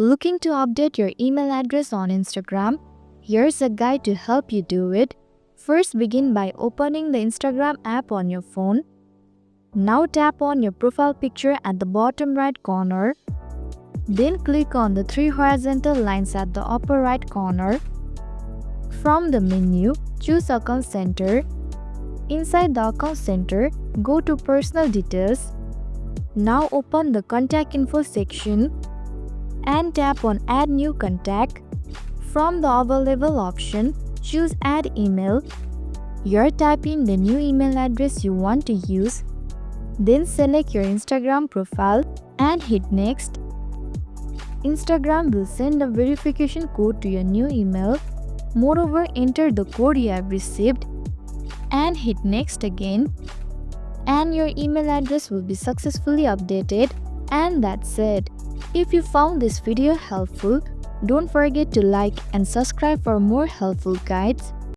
Looking to update your email address on Instagram? Here's a guide to help you do it. First, begin by opening the Instagram app on your phone. Now tap on your profile picture at the bottom right corner. Then click on the three horizontal lines at the upper right corner. From the menu, choose Account Center. Inside the Account Center, go to Personal Details. Now open the Contact Info section and tap on Add New Contact. From the Available option, choose Add Email. Here type in the new email address you want to use. Then select your Instagram profile and hit Next. Instagram will send a verification code to your new email. Moreover, enter the code you have received and hit Next again. And your email address will be successfully updated. And that's it. If you found this video helpful, don't forget to like and subscribe for more helpful guides.